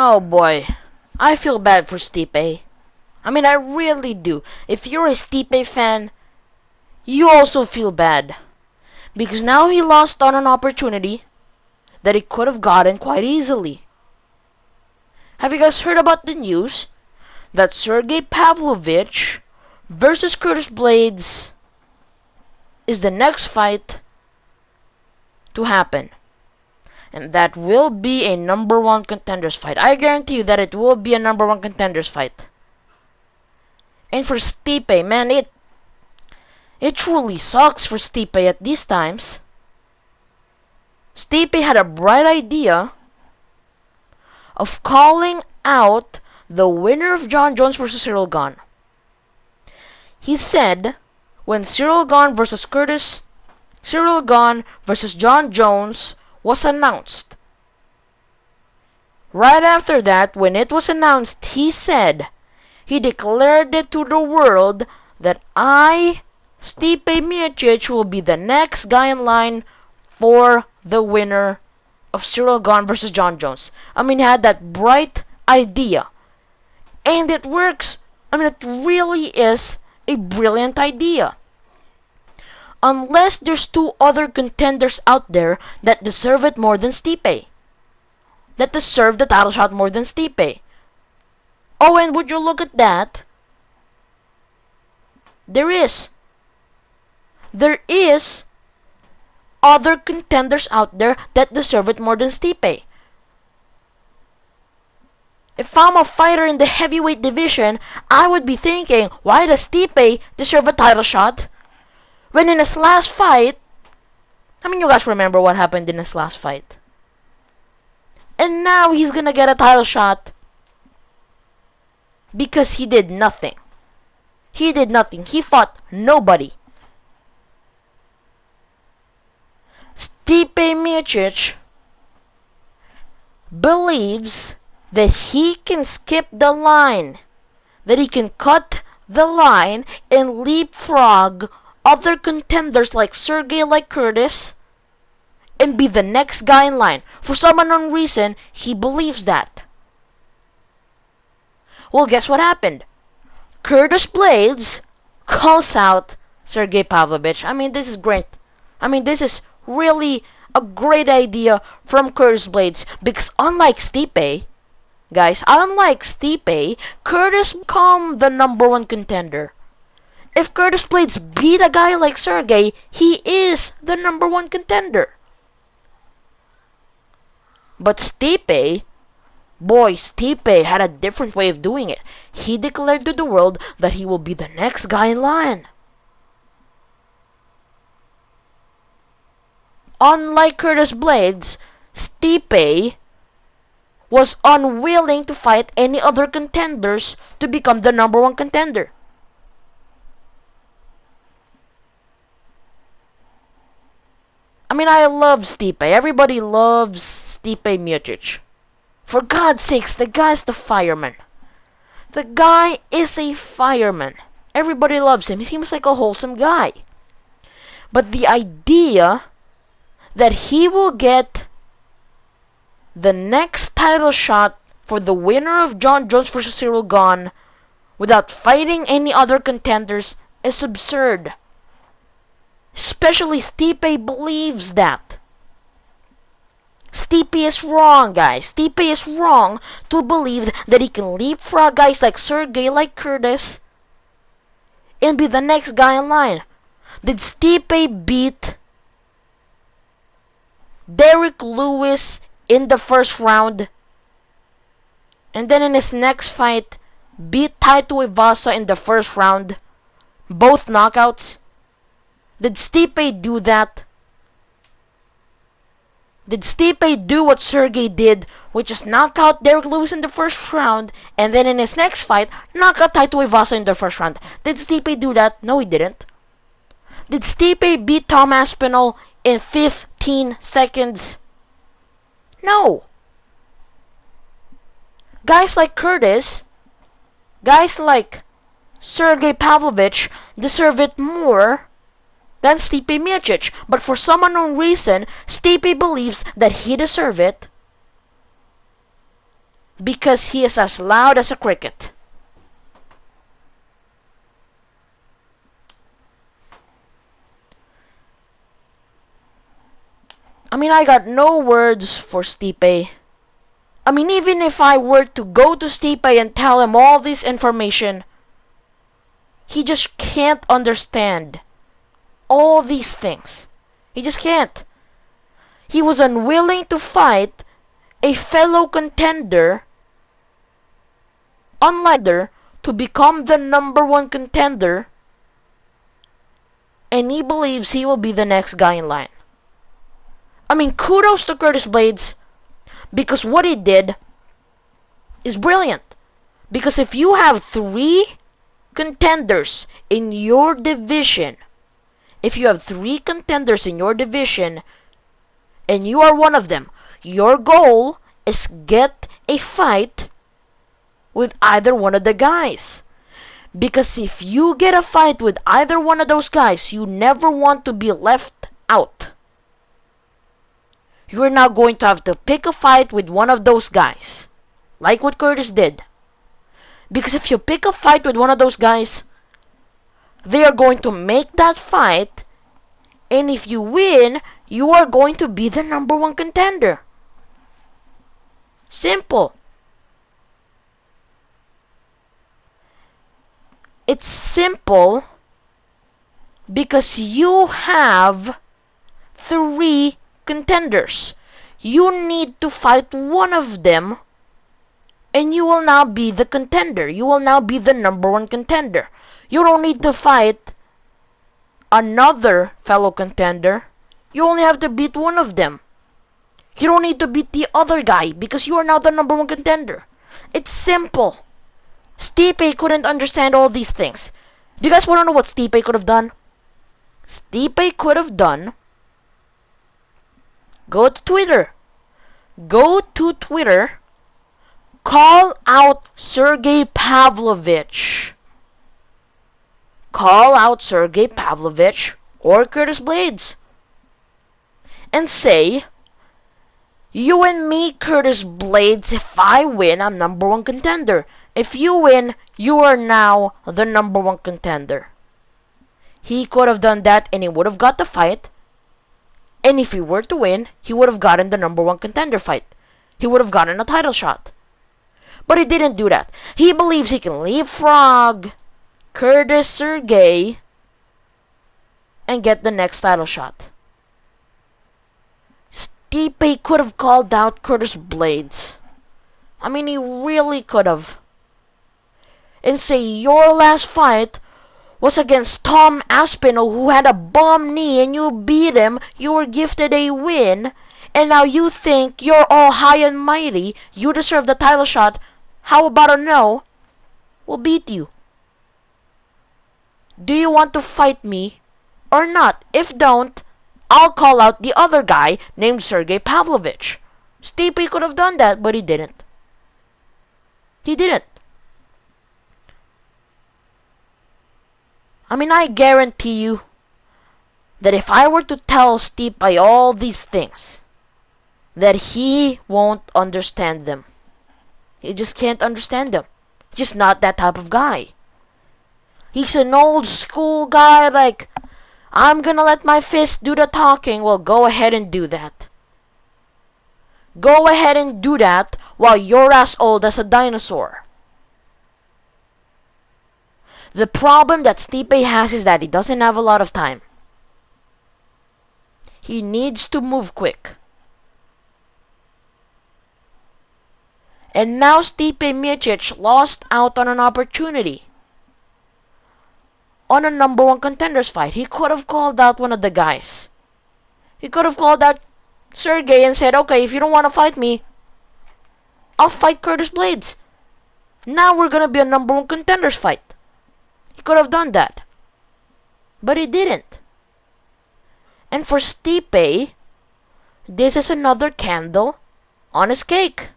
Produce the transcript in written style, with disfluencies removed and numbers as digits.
Oh boy, I feel bad for Stipe. I mean, I really do. If you're a Stipe fan, you also feel bad. Because now he lost on an opportunity that he could have gotten quite easily. Have you guys heard about the news that Sergei Pavlovich versus Curtis Blaydes is the next fight to happen? And that will be a number one contenders fight. I guarantee you that it will be a number one contenders fight. And for Stipe, man, it truly sucks for Stipe at these times. Stipe had a bright idea of calling out the winner of John Jones versus Cyril Gane. He said when Cyril Gane versus John Jones was announced. Right after that, when it was announced, he declared it to the world that Stipe Miocic, will be the next guy in line for the winner of Cyril Gane versus John Jones. I mean, he had that bright idea. And it works. I mean, it really is a brilliant idea. Unless there's two other contenders out there that deserve it more than Stipe. That deserve the title shot more than Stipe. Oh, and would you look at that? There is other contenders out there that deserve it more than Stipe. If I'm a fighter in the heavyweight division, I would be thinking, why does Stipe deserve a title shot? When in his last fight, I mean, you guys remember what happened in his last fight. And now he's gonna get a title shot because he did nothing. He did nothing. He fought nobody. Stipe Miocic believes that he can skip the line, that he can cut the line and leapfrog other contenders like Sergei, like Curtis, and be the next guy in line. For some unknown reason, he believes that. Well, guess what happened? Curtis Blaydes calls out Sergei Pavlovich. I mean, this is great. I mean, this is really a great idea from Curtis Blaydes, because unlike Stipe, Curtis become the number one contender. If Curtis Blaydes beat a guy like Sergei, he is the number one contender. But Stipe had a different way of doing it. He declared to the world that he will be the next guy in line. Unlike Curtis Blaydes, Stipe was unwilling to fight any other contenders to become the number one contender. I mean, I love Stipe. Everybody loves Stipe Miocic. For God's sakes, the guy's the fireman. The guy is a fireman. Everybody loves him. He seems like a wholesome guy. But the idea that he will get the next title shot for the winner of John Jones versus Cyril Gane without fighting any other contenders is absurd. Especially Stipe believes that. Stipe is wrong, guys. Stipe is wrong to believe that he can leapfrog guys like Sergei, like Curtis, and be the next guy in line. Did Stipe beat Derrick Lewis in the first round, and then in his next fight beat Taito Iwasa in the first round, both knockouts? Did Stipe do that? Did Stipe do what Sergei did, which is knock out Derrick Lewis in the first round, and then in his next fight, knock out Taito Iwasa in the first round? Did Stipe do that? No, he didn't. Did Stipe beat Tom Aspinall in 15 seconds? No. Guys like Curtis, guys like Sergei Pavlovich deserve it more than Stipe Miocic. But for some unknown reason, Stipe believes that he deserves it because he is as loud as a cricket. I mean, I got no words for Stipe. I mean, even if I were to go to Stipe and tell him all this information, he just can't understand all these things. He just can't. He was unwilling to fight a fellow contender, unlike to become the #1 contender, and he believes he will be the next guy in line. I mean, kudos to Curtis Blaydes, because what he did is brilliant. Because if you have 3 contenders in your division, and you are one of them, your goal is get a fight with either one of the guys. Because if you get a fight with either one of those guys, you never want to be left out. You're now going to have to pick a fight with one of those guys, like what Curtis did. Because if you pick a fight with one of those guys, they are going to make that fight, and if you win, you are going to be the #1 contender. Simple. It's simple because you have 3 contenders. You need to fight one of them, and you will now be the contender. You will now be the #1 contender. You don't need to fight another fellow contender. You only have to beat one of them. You don't need to beat the other guy because you are now the #1 contender. It's simple. Stipe couldn't understand all these things. Do you guys want to know what Stipe could have done? Stipe could have done, go to Twitter, call out Sergei Pavlovich. Call out Sergei Pavlovich or Curtis Blaydes and say, you and me, Curtis Blaydes, if I win, I'm #1 contender. If you win, you are now the #1 contender. He could have done that and he would have got the fight. And if he were to win, he would have gotten the #1 contender fight. He would have gotten a title shot. But he didn't do that. He believes he can leapfrog Curtis Sergei and get the next title shot. Stipe could have called out Curtis Blaydes. I mean, he really could have. And say, your last fight was against Tom Aspinall, who had a bum knee, and you beat him. You were gifted a win, and now you think you're all high and mighty. You deserve the title shot. How about a no? We'll beat you. Do you want to fight me or not? If don't, I'll call out the other guy named Sergei Pavlovich. Stipe could have done that, but he didn't. He didn't. I mean, I guarantee you that if I were to tell Stipe all these things, that he won't understand them. He just can't understand them. He's just not that type of guy. He's an old school guy, like, I'm gonna let my fist do the talking. Well, go ahead and do that. Go ahead and do that while you're as old as a dinosaur. The problem that Stipe has is that he doesn't have a lot of time. He needs to move quick. And now Stipe Miocic lost out on an opportunity. On a #1 contenders fight. He could have called out one of the guys. He could have called out Sergei and said, okay, if you don't want to fight me, I'll fight Curtis Blaydes. Now we're going to be a #1 contenders fight. He could have done that. But he didn't. And for Stipe, this is another candle on his cake.